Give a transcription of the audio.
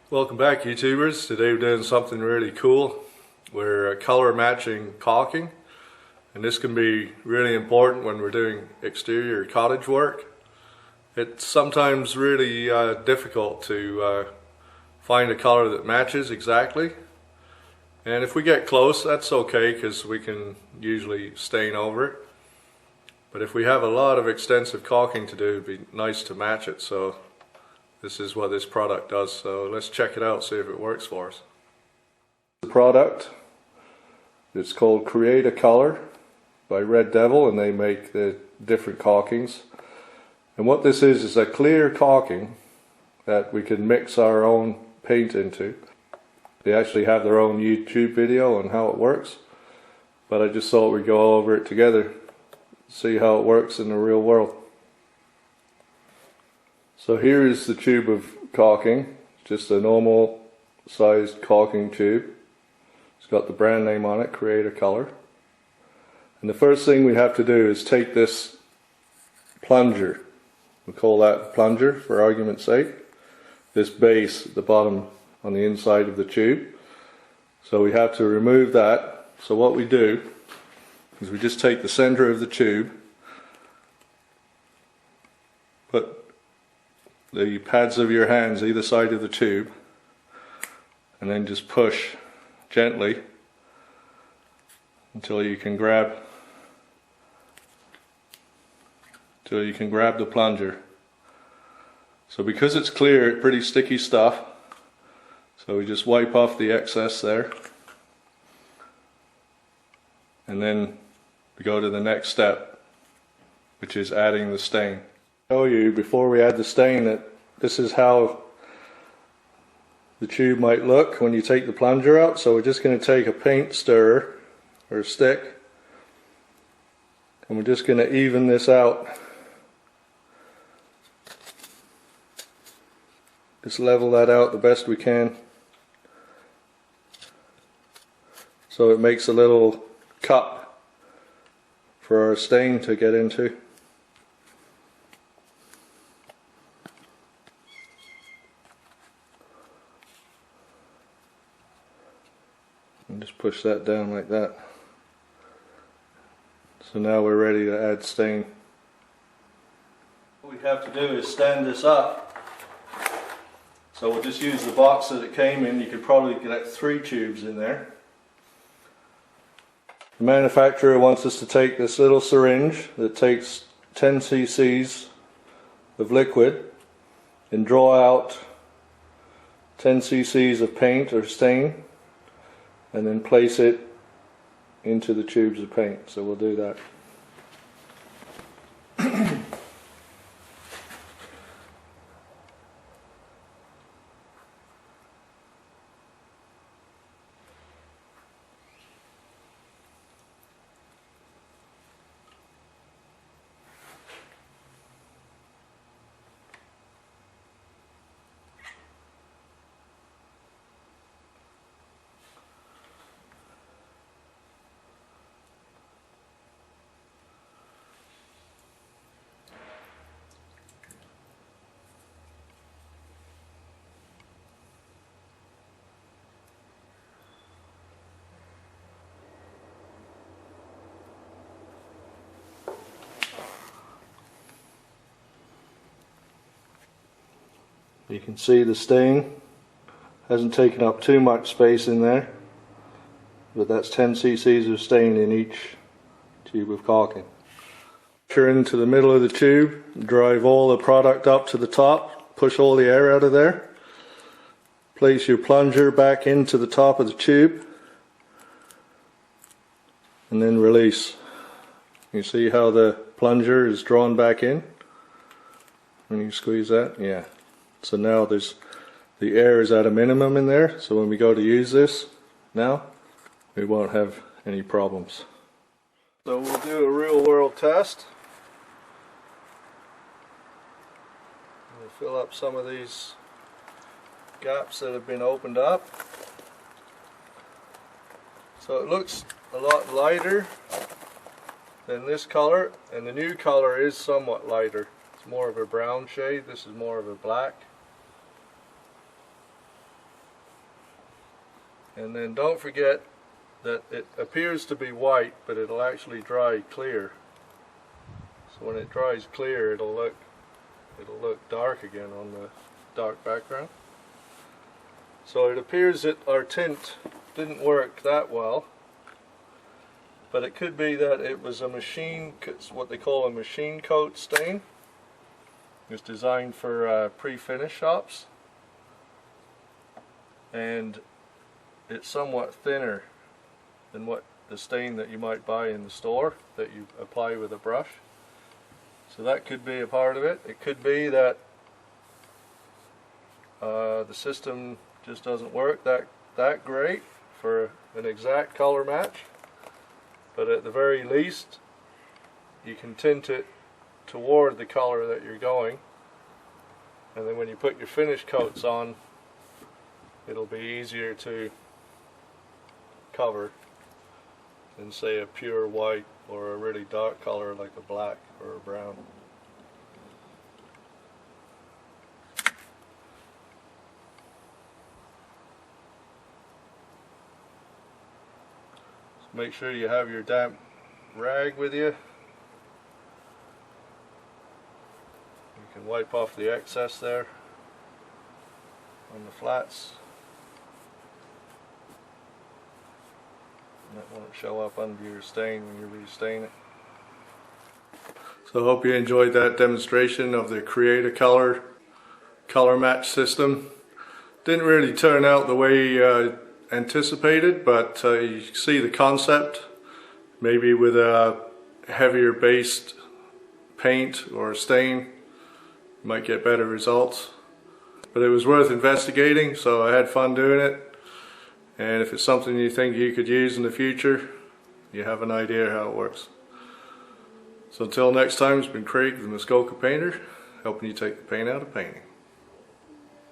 Welcome back, YouTubers. Today we're doing something really cool. We're color matching caulking, and this can be really important when we're doing exterior cottage work. It's sometimes really difficult to find a color that matches exactly, and if we get close, that's okay because we can usually stain over it. But if we have a lot of extensive caulking to do, it'd be nice to match it. So this is what this product does, so let's check it out, see if it works for us. The product, it's called Create a Color by Red Devil, and they make the different caulkings. And what this is a clear caulking that we can mix our own paint into. They actually have their own YouTube video on how it works, but I just thought we'd go over it together, see how it works in the real world. So here is the tube of caulking, just a normal sized caulking tube. It's got the brand name on it, Create a Color. And the first thing we have to do is take this plunger, we call that plunger for argument's sake, this base at the bottom on the inside of the tube. So we have to remove that. So what we do is we just take the center of the tube, put the pads of your hands either side of the tube, and then just push gently until you can grab the plunger. So because it's clear, it's pretty sticky stuff, so we just wipe off the excess there, and then we go to the next step, which is adding the stain. Show you before we add the stain that this is how the tube might look when you take the plunger out. So we're just going to take a paint stirrer or a stick, and we're just going to even this out. Just level that out the best we can, so it makes a little cup for our stain to get into. And just push that down like that. So now we're ready to add stain. What we have to do is stand this up. So we'll just use the box that it came in. You could probably get 3 tubes in there. The manufacturer wants us to take this little syringe that takes 10 cc's of liquid and draw out 10 cc's of paint or stain, and then place it into the tubes of paint. So we'll do that. You can see the stain hasn't taken up too much space in there, but that's 10 cc's of stain in each tube of caulking. Push into the middle of the tube, drive all the product up to the top, push all the air out of there, place your plunger back into the top of the tube, and then release. You see how the plunger is drawn back in when you squeeze that? Yeah. So now the air is at a minimum in there, so when we go to use this now, we won't have any problems. So we'll do a real world test. We'll fill up some of these gaps that have been opened up. So it looks a lot lighter than this color, and the new color is somewhat lighter. It's more of a brown shade. This is more of a black. And then don't forget that it appears to be white, but it'll actually dry clear. So when it dries clear, it'll look dark again on the dark background. So it appears that our tint didn't work that well, but it could be that it was a machine, it's what they call a machine coat stain. It's designed for pre-finish shops, and it's somewhat thinner than what the stain that you might buy in the store that you apply with a brush. So that could be a part of it. It could be that the system just doesn't work that great for an exact color match, but at the very least you can tint it toward the color that you're going, and then when you put your finish coats on, it'll be easier to cover than say a pure white or a really dark color like a black or a brown. So make sure you have your damp rag with you. You can wipe off the excess there on the flats. That won't show up under your stain when you restain it. So I hope you enjoyed that demonstration of the Create a Color match system. Didn't really turn out the way anticipated, but you see the concept. Maybe with a heavier based paint or stain, you might get better results. But it was worth investigating, so I had fun doing it. And if it's something you think you could use in the future, you have an idea how it works. So until next time, it's been Craig, the Muskoka Painter, helping you take the paint out of painting.